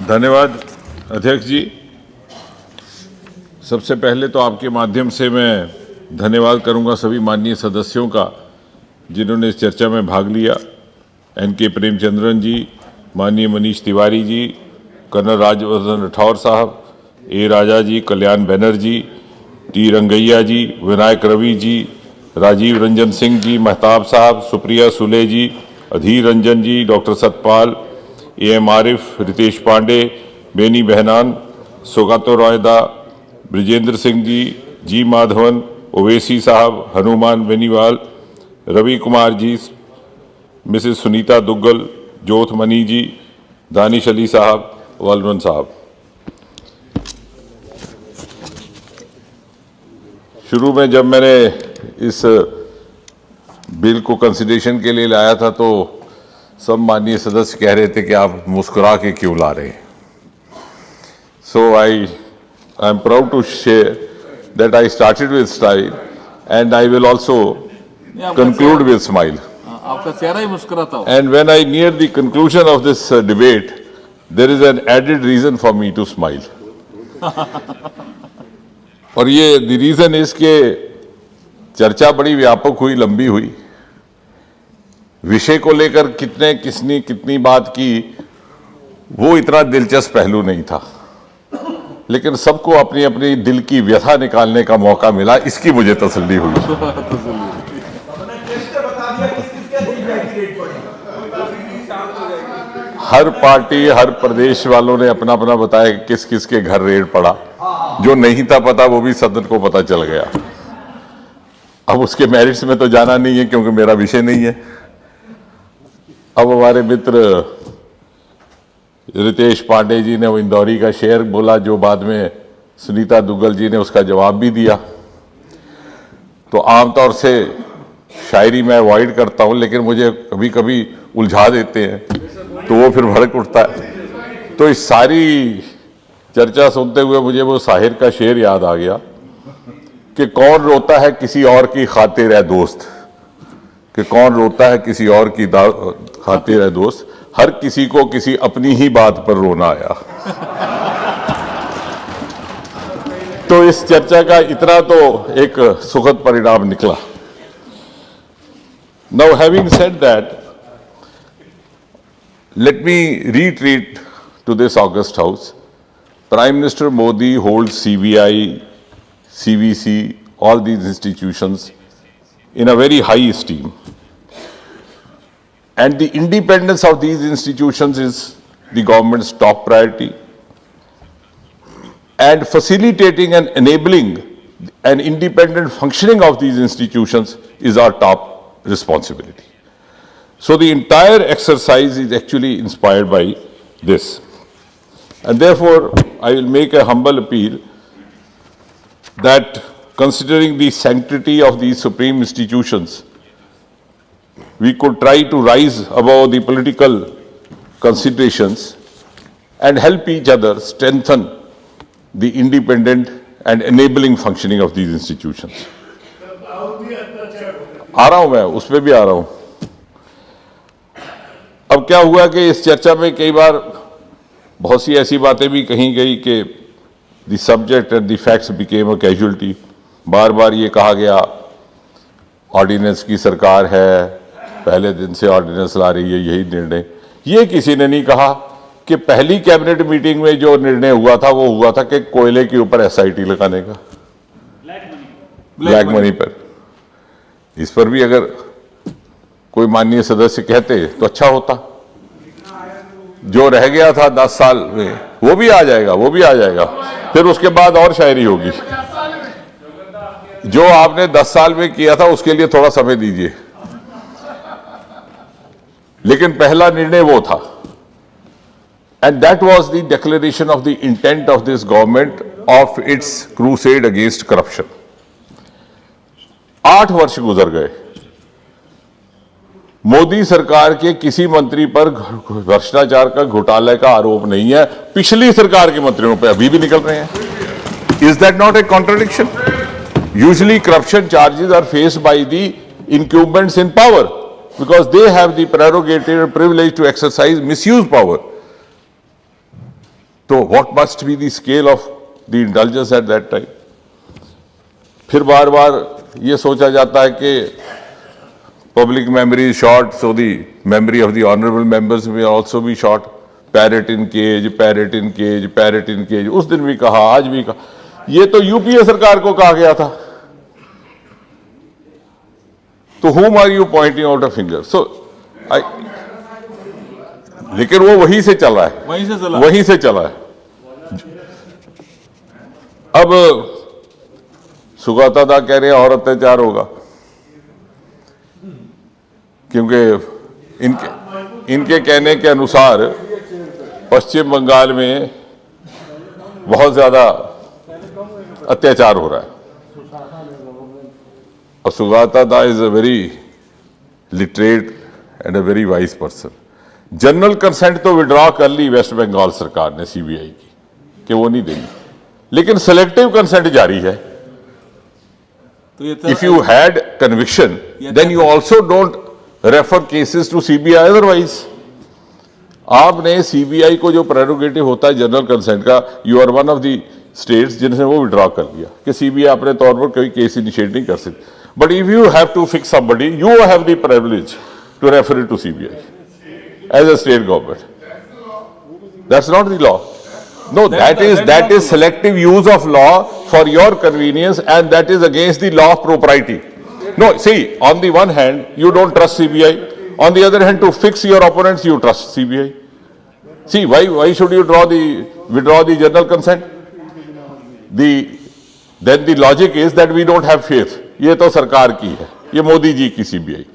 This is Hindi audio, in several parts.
धन्यवाद अध्यक्ष जी। सबसे पहले तो आपके माध्यम से मैं धन्यवाद करूंगा सभी माननीय सदस्यों का जिन्होंने इस चर्चा में भाग लिया। एन.के. प्रेमचंद्रन जी, माननीय मनीष तिवारी जी, कर्नल राज्यवर्धन राठौर साहब, ए. राजा जी, कल्याण बनर्जी, टी. रंगैया जी, विनायक रवि जी, राजीव रंजन सिंह जी, महताब साहब, सुप्रिया सुले जी, अधीर रंजन जी, डॉक्टर सतपाल, ए.एम. आरिफ, रितेश पांडे, बेनी बहनान, सौगातो रॉयदा, ब्रिजेंद्र सिंह जी माधवन, ओवैसी साहब, हनुमान बेनीवाल, रवि कुमार जी, मिसेस सुनीता दुग्गल, जोत मनी जी, दानिश अली साहब, वालवन साहब। शुरू में जब मैंने इस बिल को कंसिडरेशन के लिए लाया था तो सब माननीय सदस्य कह रहे थे कि आप मुस्कुरा के क्यों ला रहे हैं। So I am proud to share that I started with smile and I will also conclude with smile. आपका चेहरा ही मुस्कुराता हो। And when I near the conclusion of this debate, there is an added reason for me to smile. और ये the reason is कि चर्चा बड़ी व्यापक हुई, लंबी हुई। विषय को लेकर किसने कितनी बात की वो इतना दिलचस्प पहलू नहीं था, लेकिन सबको अपनी अपनी दिल की व्यथा निकालने का मौका मिला, इसकी मुझे तसल्ली हुई। हर पार्टी, हर प्रदेश वालों ने अपना अपना बताया कि किस किस के घर रेड पड़ा। जो नहीं था पता वो भी सदन को पता चल गया। अब उसके मेरिट्स में तो जाना नहीं है क्योंकि मेरा विषय नहीं है। अब हमारे मित्र रितेश पांडे जी ने वो इंदौरी का शेर बोला जो बाद में सुनीता दुग्गल जी ने उसका जवाब भी दिया। तो आमतौर से शायरी मैं अवॉइड करता हूं, लेकिन मुझे कभी कभी उलझा देते हैं तो वो फिर भड़क उठता है। तो इस सारी चर्चा सुनते हुए मुझे वो साहिर का शेर याद आ गया कि कौन रोता है किसी और की खातिर है दोस्त, कि कौन रोता है किसी और की खातिर है दोस्त, हर किसी को किसी अपनी ही बात पर रोना आया। तो इस चर्चा का इतना तो एक सुखद परिणाम निकला। Now having said that, let me reiterate to this august house, Prime Minister Modi holds CBI, CVC, all these institutions in a very high esteem. And the independence of these institutions is the government's top priority. And facilitating and enabling an independent functioning of these institutions is our top responsibility. So the entire exercise is actually inspired by this. And therefore, I will make a humble appeal that considering the sanctity of these supreme institutions, we could try to rise above the political considerations and help each other strengthen the independent and enabling functioning of these institutions. आ रहा हूं मैं, उस पर भी आ रहा हूं। अब क्या हुआ कि इस चर्चा में कई बार बहुत सी ऐसी बातें भी कही गई कि the subject and the facts became a casualty. बार बार ये कहा गया ऑर्डिनेंस की सरकार है, पहले दिन से ऑर्डिनेंस ला रही है, यही निर्णय। ये किसी ने नहीं कहा कि पहली कैबिनेट मीटिंग में जो निर्णय हुआ था वो हुआ था कि कोयले के ऊपर एसआईटी लगाने का, ब्लैक मनी पर। इस पर भी अगर कोई माननीय सदस्य कहते तो अच्छा होता। जो रह गया था 10 साल में वो भी आ जाएगा, वो भी आ जाएगा। फिर उसके बाद और शायरी होगी। जो आपने 10 साल में किया था उसके लिए थोड़ा समय दीजिए। लेकिन पहला निर्णय वो था। And that was the declaration of the intent of this government of its crusade against corruption. 8 वर्ष गुजर गए। मोदी सरकार के किसी मंत्री पर भ्रष्टाचार का, घोटाले का आरोप नहीं है। पिछली सरकार के मंत्रियों पर अभी भी निकल रहे हैं। Is that not a contradiction? Usually corruption charges are faced by the incumbents in power because they have the prerogative and privilege to exercise misuse power. तो what must be the scale of the intelligence at that time. फिर बार बार ये सोचा जाता है कि public memory is short, so the memory of the honourable members may also be short. Parrot in cage, parrot in cage, parrot in cage, उस दिन भी कहा, आज भी कहा। ये तो यूपीए सरकार को कहा गया था। तो whom are you pointing out a finger? So, लेकिन वो वहीं से चला है, वहीं से चला है। अब सुगाता दा कह रहे हैं और अत्याचार होगा, क्योंकि इनके कहने के अनुसार पश्चिम बंगाल में बहुत ज्यादा अत्याचार हो रहा है। और सुगाता दा is a very literate and a very wise person. General consent तो विड्रॉ कर ली वेस्ट बंगाल सरकार ने सीबीआई की कि वो नहीं देगी, लेकिन सेलेक्टिव कंसेंट जारी है। If you had conviction then you also don't refer cases to CBI otherwise. आपने सीबीआई को जो प्रेरोगेटिव होता है जनरल कंसेंट का, you are one of the states जिनसे वो विड्रॉ कर लिया कि सीबीआई अपने तौर पर कोई केस इनिशिएट नहीं कर सकती। But if you have to fix somebody, you have the privilege to refer it to CBI as a state government. That's not the law. No, that is selective use of law for your convenience, and that is against the law of propriety. No, see, on the one hand, you don't trust CBI. On the other hand, to fix your opponents, you trust CBI. See, why should you withdraw the general consent? Then the logic is that we don't have faith. ये तो सरकार की है, ये मोदी जी की CBI.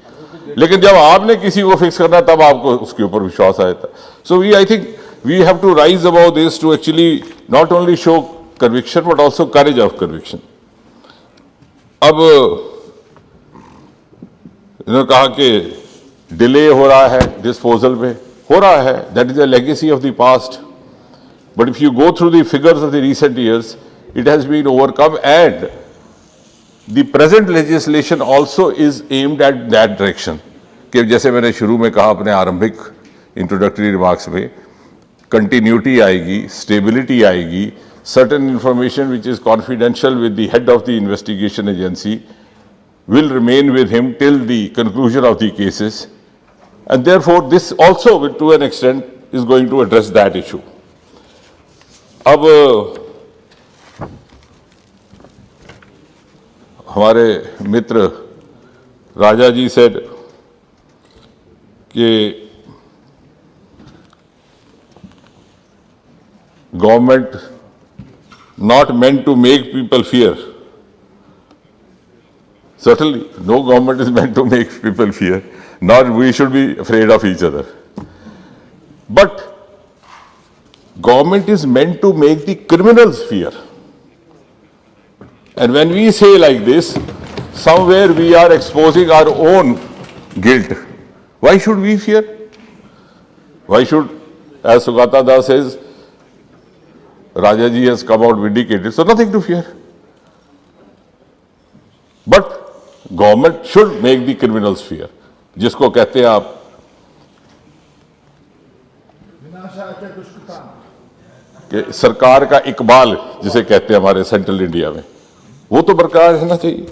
लेकिन जब आपने किसी को फिक्स करना, तब आपको उसके ऊपर विश्वास आया था। So I think we have to rise above this to actually not only show conviction but also courage of conviction. अब इन्होंने कहा कि डिले हो रहा है डिस्पोजल में, हो रहा है, that is a legacy of the past, but if you go through the figures of the recent years it has been overcome and the present legislation also is aimed at that direction. कि जैसे मैंने शुरू में कहा अपने आरंभिक इंट्रोडक्टरी रिमार्क्स में, कंटिन्यूटी आएगी, स्टेबिलिटी आएगी, certain information which is confidential with the head of the investigation agency will remain with him till the conclusion of the cases, and therefore this also to an extent is going to address that issue. अब हमारे मित्र राजा जी said कि government not meant to make people fear. Certainly, no government is meant to make people fear, nor we should be afraid of each other. But government is meant to make the criminals fear. And when we say like this, somewhere we are exposing our own guilt. Why should we fear? Why should, as Sugata Das says, Rajaji has come out vindicated, so nothing to fear. But government should make the criminals fear, जिसको कहते हैं आप कि सरकार का इकबाल जिसे कहते हैं हमारे सेंट्रल इंडिया में, वो तो बरकरार रहना चाहिए।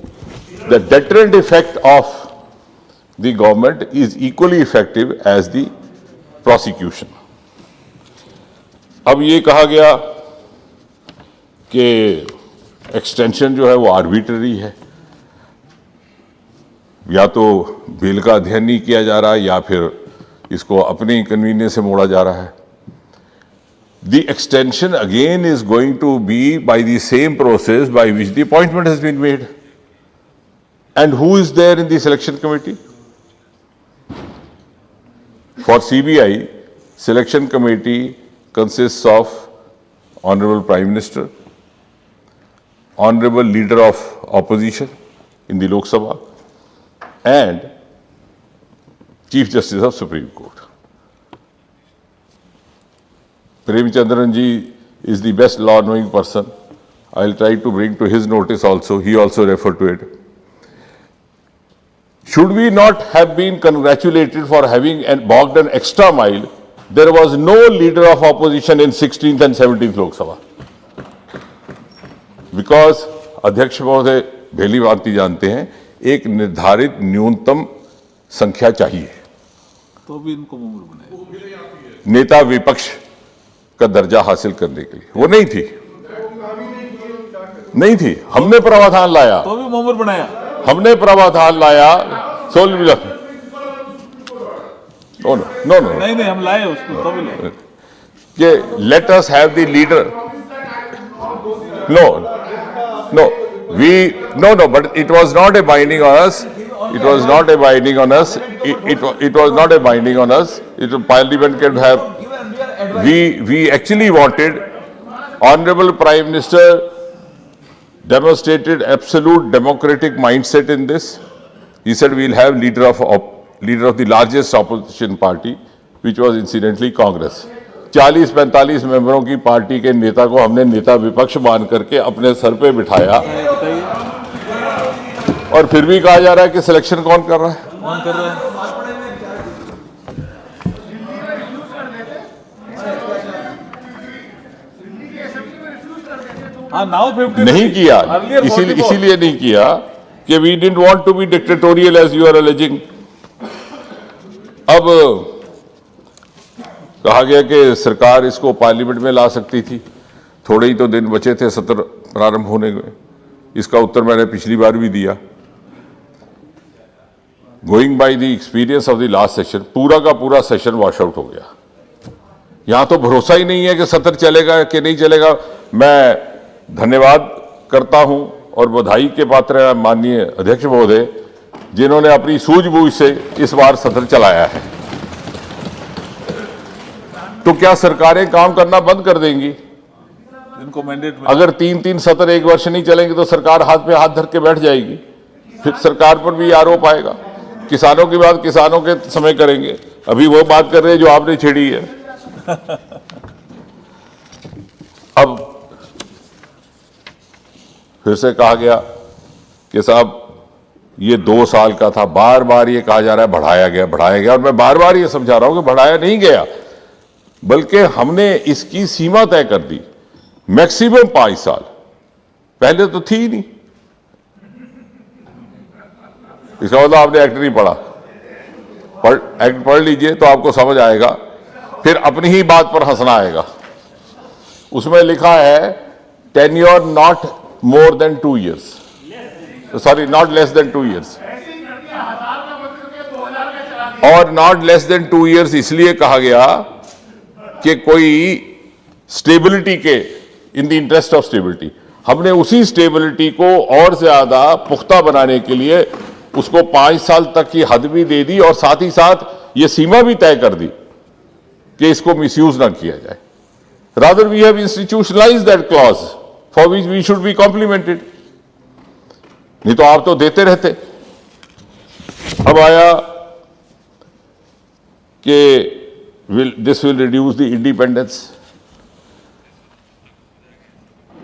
The deterrent effect of the government is equally effective as the prosecution. अब ये कहा गया कि एक्सटेंशन जो है वो आर्बिट्ररी है, या तो बिल का अध्ययन नहीं किया जा रहा है या फिर इसको अपनी कन्वीनियंस से मोड़ा जा रहा है। The extension again is going to be by the same process by which the appointment has been made, and who is there in the selection committee? For CBI, selection committee consists of honourable prime minister, honourable leader of opposition in the Lok Sabha, and Chief Justice of Supreme Court. Premchandran ji is the best law-knowing person. I'll try to bring to his notice also. He also referred to it. Should we not have been congratulated for having walked an extra mile there was no leader of opposition in 16th and 17th Lok Sabha. Because अध्यक्ष महोदय भली भांति जानते हैं एक निर्धारित न्यूनतम संख्या चाहिए तो भी इनको मुमर बनाया। नेता विपक्ष का दर्जा हासिल करने के लिए। वो नहीं थी। हमने प्रावधान लाया, तो भी मुमर बनाया। हमने प्रावधान लाया। नो नहीं हम लाए उसको, तो भी लाए कि let us have the leader. But it was not a binding on us. It was not a binding on us. It was not a binding on us. Parliament can have. We actually wanted. Honorable Prime Minister demonstrated absolute democratic mindset in this. He said we'll have leader of the largest opposition party, which was incidentally Congress. 40-45 मेंबरों की पार्टी के नेता को हमने नेता विपक्ष मान करके अपने सर पे बिठाया, और फिर भी कहा जा रहा है कि सिलेक्शन कौन कर रहा है? कौन कर रहा है? हाँ, नाउ 50 नहीं किया, इसीलिए नहीं किया कि we didn't want to be dictatorial as you are alleging. अब कहा गया कि सरकार इसको पार्लियामेंट में ला सकती थी, थोड़े ही तो दिन बचे थे सत्र प्रारंभ होने में। इसका उत्तर मैंने पिछली बार भी दिया। Going by the experience of the last session, पूरा का पूरा सेशन वॉश आउट हो गया। यहां तो भरोसा ही नहीं है कि सत्र चलेगा कि नहीं चलेगा। मैं धन्यवाद करता हूं और बधाई के पात्र हैं माननीय अध्यक्ष महोदय, जिन्होंने अपनी सूझबूझ से इस बार सत्र चलाया है। तो क्या सरकारें काम करना बंद कर देंगी? इनको मैंडेट में अगर 3-3 सत्र एक वर्ष नहीं चलेंगे तो सरकार हाथ पे हाथ धर के बैठ जाएगी, फिर सरकार पर भी आरोप आएगा। किसानों की बात किसानों के समय करेंगे, अभी वो बात कर रहे हैं जो आपने छेड़ी है। अब फिर से कहा गया कि साहब ये 2 साल का था, बार बार ये कहा जा रहा है बढ़ाया गया, और मैं बार बार ये समझा रहा हूं कि बढ़ाया नहीं गया, बल्कि हमने इसकी सीमा तय कर दी, मैक्सिमम 5 साल। पहले तो थी ही नहीं। इसका मतलब आपने एक्ट नहीं पढ़ा, एक्ट पढ़ लीजिए तो आपको समझ आएगा, फिर अपनी ही बात पर हंसना आएगा। उसमें लिखा है tenure not more than 2 years, sorry not less than 2 years, और नॉट लेस देन 2 years इसलिए कहा गया कि कोई स्टेबिलिटी के, in the interest of stability, हमने उसी स्टेबिलिटी को और ज्यादा पुख्ता बनाने के लिए उसको 5 साल तक की हद भी दे दी, और साथ ही साथ ये सीमा भी तय कर दी कि इसको मिसयूज ना किया जाए। Rather we have institutionalised that clause for which we should be complimented. नहीं तो आप तो देते रहते। अब आया कि this will reduce the independence।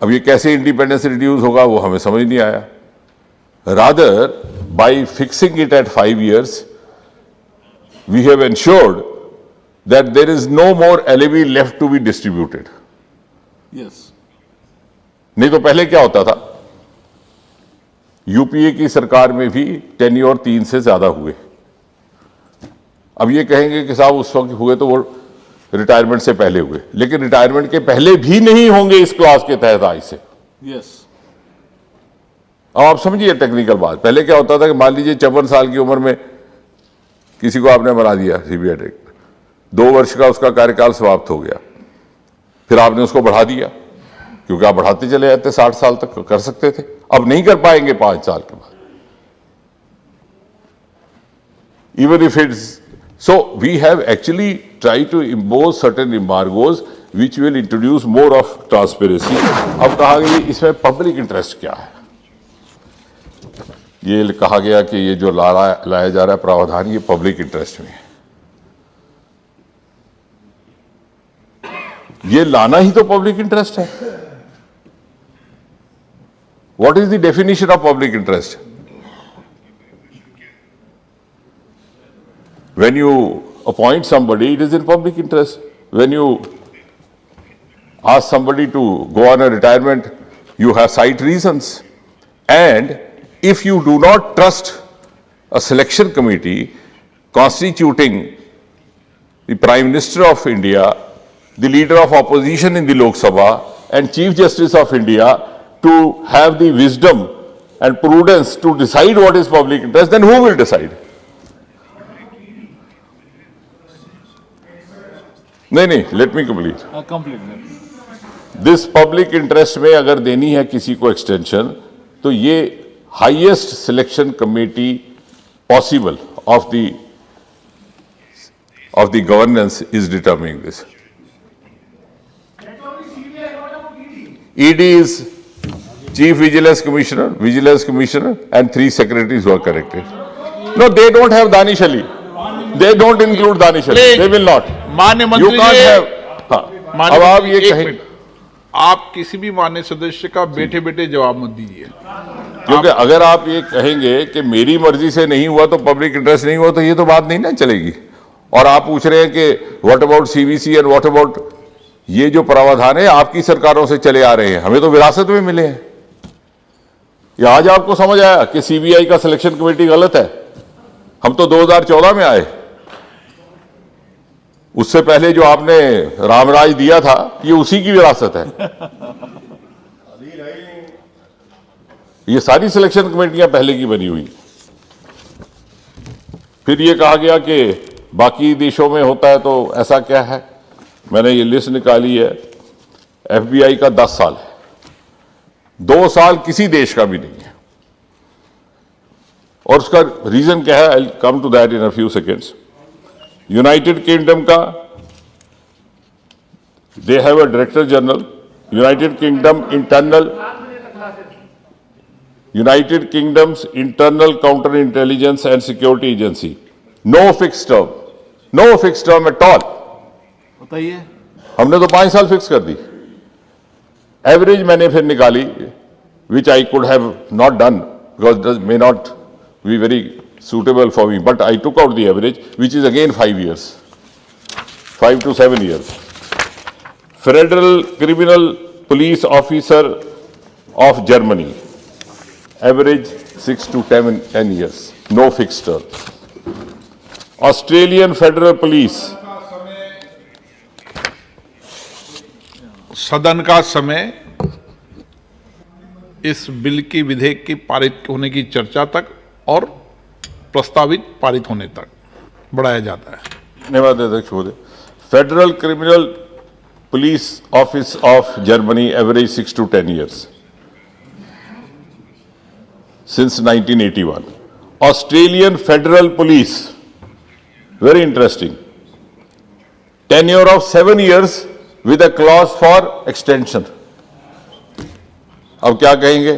अब ये कैसे इंडिपेंडेंस रिड्यूस होगा वो हमें समझ नहीं आया। Rather bye fixing it at 5 years we have ensured that there is no more LAV left to be distributed। Yes. नहीं तो पहले क्या होता था, यूपीए की सरकार में भी टेन्योर 3 से ज्यादा हुए। अब ये कहेंगे कि साहब उस वक्त हुए तो वो रिटायरमेंट से पहले हुए, लेकिन रिटायरमेंट के पहले भी नहीं होंगे इस क्लास के तहत आज से। यस। अब आप समझिए टेक्निकल बात। पहले क्या होता था कि मान लीजिए 54 साल की उम्र में किसी को आपने बना दिया सीबीआई डायरेक्टर, 2 वर्ष का उसका कार्यकाल समाप्त हो गया, फिर आपने उसको बढ़ा दिया, क्योंकि आप बढ़ाते चले जाते 60 साल तक कर सकते थे। अब नहीं कर पाएंगे 5 साल के बाद। Even if it's so, we have actually tried to impose certain embargoes which will introduce more of transparency। अब कहा गया इसमें पब्लिक इंटरेस्ट क्या है। ये कहा गया कि ये जो लाया जा रहा है प्रावधान, ये पब्लिक इंटरेस्ट में है। ये लाना ही तो पब्लिक इंटरेस्ट है। What is the definition of public interest? When you appoint somebody, it is in public interest. When you ask somebody to go on a retirement, you have cite reasons. And if you do not trust a selection committee constituting the Prime Minister of India, the Leader of Opposition in the Lok Sabha, and Chief Justice of India to have the wisdom and prudence to decide what is public interest, then who will decide? नहीं, let me complete. Complete. This public interest में अगर देनी है किसी को extension, तो ये highest selection committee possible of the governance is determining this. ED is Chief Vigilance Commissioner, and 3 secretaries who are corrected. No, they don't have Danish Ali. They don't include Danish Ali. They will not. मान्य You मंत्री can't जी, have. हाँ, अब आप ये एक कहें, मिनट। आप किसी भी मान्य सदस्य का बैठे बैठे जवाब मत दीजिए। क्योंकि अगर आप ये कहेंगे कि मेरी मर्जी से नहीं हुआ तो पब्लिक इंटरेस्ट नहीं हुआ, तो ये तो बात नहीं ना चलेगी। और आप पूछ रहे हैं कि what about CVC and what about, ये जो प्रावधान है आपकी सरकारों से चले आ रहे हैं, हमें तो विरासत में मिले हैं। ये आज आपको समझ आया कि सीबीआई का सिलेक्शन कमेटी गलत है? हम तो 2014 में आए, उससे पहले जो आपने रामराज दिया था ये उसी की विरासत है। ये सारी सिलेक्शन कमेटियां पहले की बनी हुई। फिर ये कहा गया कि बाकी देशों में होता है, तो ऐसा क्या है? मैंने ये लिस्ट निकाली है, एफबीआई का 10 साल है, 2 साल किसी देश का भी नहीं है। और उसका रीजन क्या है? I will come to that in a few seconds. United Kingdom का they have a director general, United Kingdom's internal counter intelligence and security agency, no fix term at all. बताइए। हमने तो 5 साल फिक्स कर दी। एवरेज मैंने फिर निकाली, which I could have not done because may not be very suitable for me, but I took out the average, which is again 5 years, 5 to 7 years. Federal Criminal Police Officer of Germany, average 6 to 10 years, no fixed term. Australian Federal Police. सदन का समय इस बिल की विधेयक की पारित होने की चर्चा तक और प्रस्तावित पारित होने तक बढ़ाया जाता है। धन्यवाद अध्यक्ष महोदय। Federal criminal police office of Germany average 6 to 10 years since 1981. Australian Federal Police, very interesting, tenure of 7 years with a clause for extension. अब क्या कहेंगे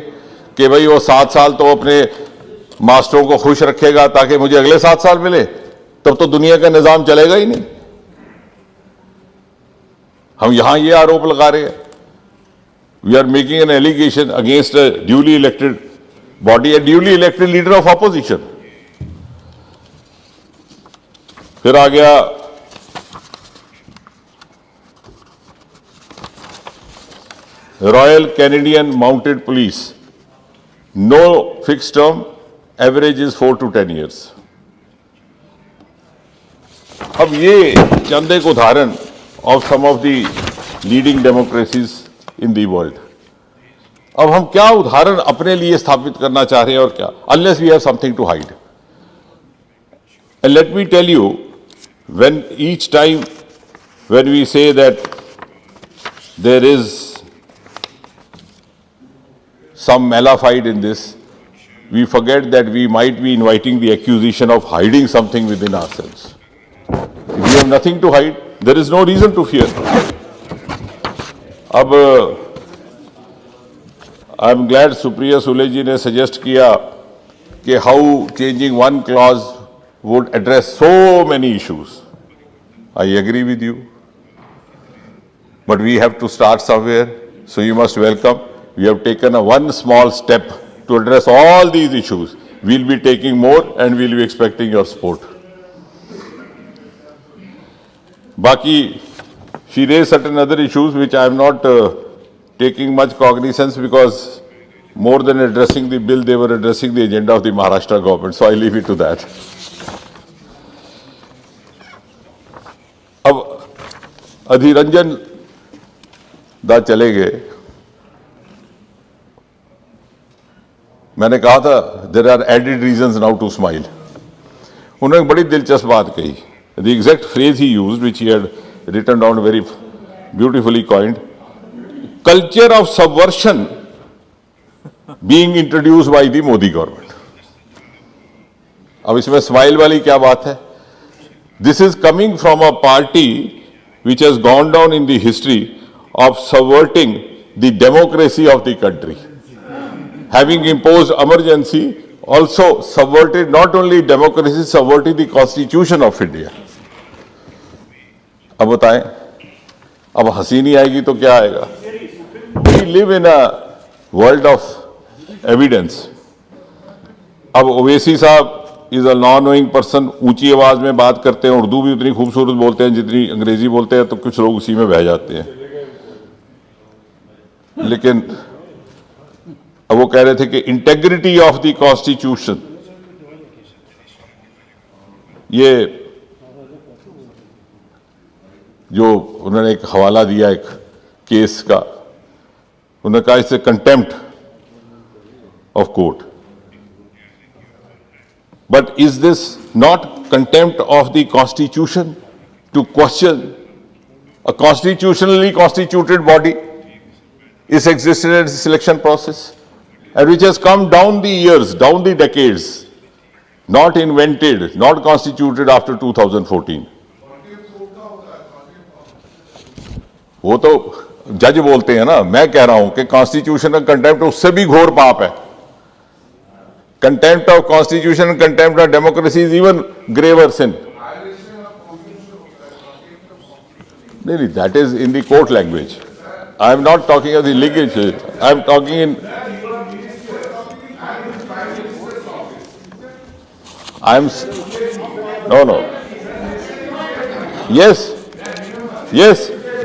कि भाई वो 7 साल तो अपने मास्टरों को खुश रखेगा ताकि मुझे अगले 7 साल मिले, तब तो दुनिया का निजाम चलेगा ही नहीं। हम यहां ये आरोप लगा रहे हैं, we are making an allegation against a duly elected body, a duly elected leader of opposition. फिर आ गया royal Canadian mounted police, no fix term, average is 4 to 10 years. अब ये चंद एक उदाहरण of some of the leading democracies in the world. अब हम क्या उदाहरण अपने लिए स्थापित करना चाह रहे हैं और क्या, unless we have something to hide. And let me tell you, when each time when we say that there is some malafide in this, we forget that we might be inviting the accusation of hiding something within ourselves. If we have nothing to hide, there is no reason to fear. अब I am glad Supriya Sule ji ने suggest किया कि how changing one clause would address so many issues. I agree with you, but we have to start somewhere, so you must welcome. We have taken one small step to address all these issues. We'll be taking more and we'll be expecting your support. बाकी she raised certain other issues which I am not taking much cognizance because more than addressing the bill, they were addressing the agenda of the Maharashtra government. So I leave it to that. अब अधीर रंजन दा चले गए. मैंने कहा था there are added reasons now to smile. उन्होंने बड़ी दिलचस्प बात कही. The exact phrase he used which he had written down very beautifully coined, culture of subversion being introduced by the Modi government. अब इसमें स्माइल वाली क्या बात है? This is coming from a party which has gone down in the history of subverting the democracy of the country. Having imposed emergency, also subverted not only democracy, subverted the constitution of India. अब बताएं, अब हंसी नहीं आएगी तो क्या आएगा? We live in a world of evidence. अब ओवैसी साहब is a non knowing person, ऊंची आवाज में बात करते हैं, उर्दू भी उतनी खूबसूरत बोलते हैं जितनी अंग्रेजी बोलते हैं, तो कुछ लोग उसी में बह जाते हैं. लेकिन अब वो कह रहे थे कि इंटेग्रिटी ऑफ द कॉन्स्टिट्यूशन, ये जो उन्होंने एक हवाला दिया एक केस का, उन्होंने कहा इससे contempt of court. But is this not contempt of the Constitution to question a constitutionally constituted body, its existence and selection process, and which has come down the years, down the decades, not invented, not constituted after 2014. वो तो जज बोलते हैं ना, मैं कह रहा हूं कि कॉन्स्टिट्यूशन का कंटेम्प्ट उससे भी घोर पाप है. Contempt of constitution and contempt of democracy is even graver sin. No, that is in the court language. I am not talking of the legal. I am talking in. I am. No. Yes.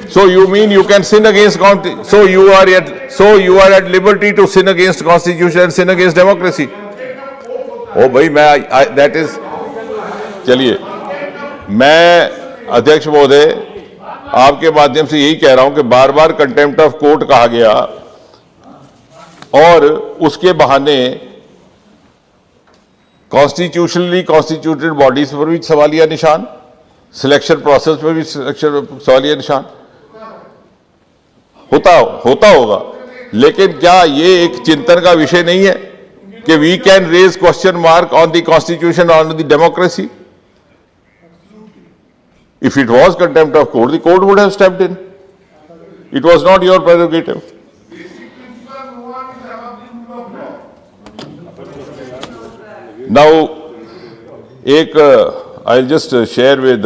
So you mean you can sin against so you are at liberty to sin against constitution and sin against democracy. ओ भाई मैं दैट इज. चलिए, मैं अध्यक्ष महोदय आपके माध्यम से यही कह रहा हूं कि बार बार कंटेम्प्ट ऑफ कोर्ट कहा गया और उसके बहाने कॉन्स्टिट्यूशनली कॉन्स्टिट्यूटेड बॉडीज पर भी सवालिया निशान, सिलेक्शन प्रोसेस पर भी सवालिया निशान होता होगा. लेकिन क्या ये एक चिंतन का विषय नहीं है कि we can raise question mark on the constitution or on the democracy? If it was contempt of court, the court would have stepped in. It was not your prerogative. Now, I'll just share with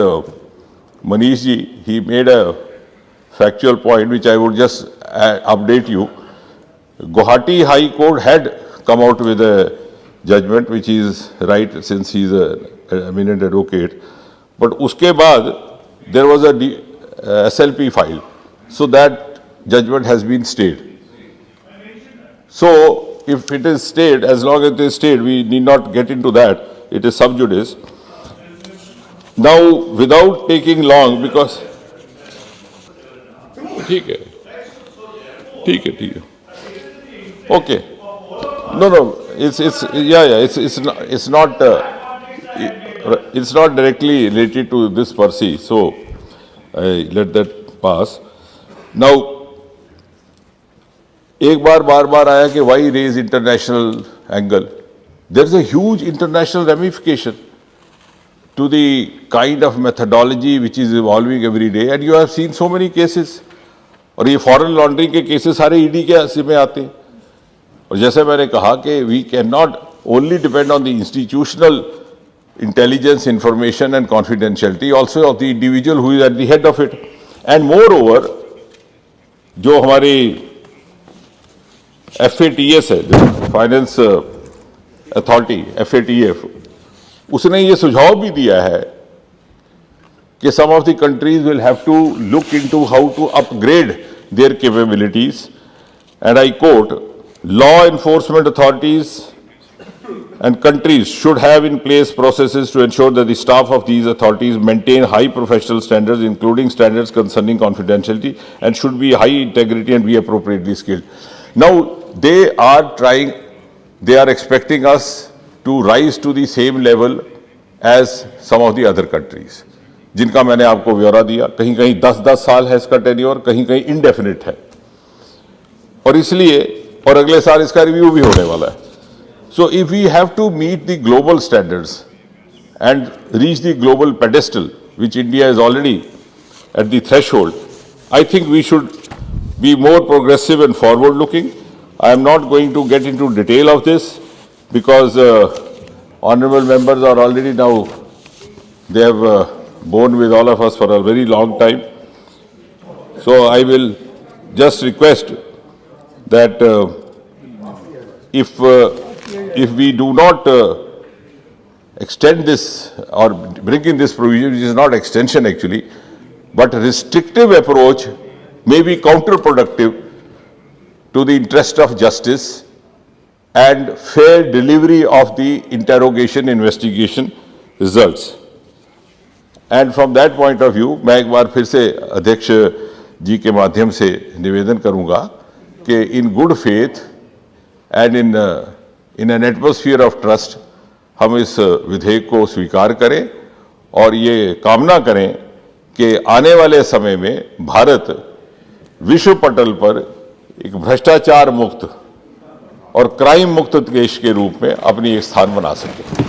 Manish ji. He made a factual point which I would just update you. Guwahati High Court had come out with a judgment which is right since he is an eminent advocate, but uske baad there was a SLP file, so that judgment has been stayed. So if it is stayed, as long as it is stayed, we need not get into that. It is sub judice. Now, without taking long, because ठीक है, okay. No, it's not directly related to this per se, so I let that pass. Now, एक बार आया कि why raise international angle? There is a huge international ramification to the kind of methodology which is evolving every day, and you have seen so many cases. और ये फॉरेन लॉन्ड्रिंग के केसेस सारे ईडी के हिस्से में आते हैं. और जैसे मैंने कहा कि we can not only depend on the institutional intelligence, information and confidentiality, also of the individual who is at the head of it. And moreover जो हमारी FATS है, फाइनेंस अथॉरिटी, FATF, उसने ये सुझाव भी दिया है कि some of the countries will have to look into how to upgrade their capabilities, and I quote, law enforcement authorities and countries should have in place processes to ensure that the staff of these authorities maintain high professional standards, including standards concerning confidentiality, and should be high integrity and be appropriately skilled. Now, they are expecting us to rise to the same level as some of the other countries, जिनका मैंने आपको ब्यौरा दिया. कहीं कहीं 10-10 साल है इसका टेन्योर, कहीं कहीं इंडेफिनिट है, और इसलिए और अगले साल इसका रिव्यू भी होने वाला है. So if we have to meet the global standards and reach the global pedestal, which India is already at the threshold, I think we should be more progressive and forward-looking. I am not going to get into detail of this because honorable members are already now, they have borne with all of us for a very long time. So I will just request that if we do not extend this or bring in this provision, which is not extension actually, but restrictive approach may be counterproductive to the interest of justice and fair delivery of the interrogation investigation results. And from that point of view, मैं एक बार फिर से अध्यक्ष जी के माध्यम से निवेदन करूंगा कि in good faith and in an atmosphere of trust हम इस विधेयक को स्वीकार करें और ये कामना करें कि आने वाले समय में भारत विश्व पटल पर एक भ्रष्टाचार मुक्त और क्राइम मुक्त देश के रूप में अपनी एक स्थान बना सके.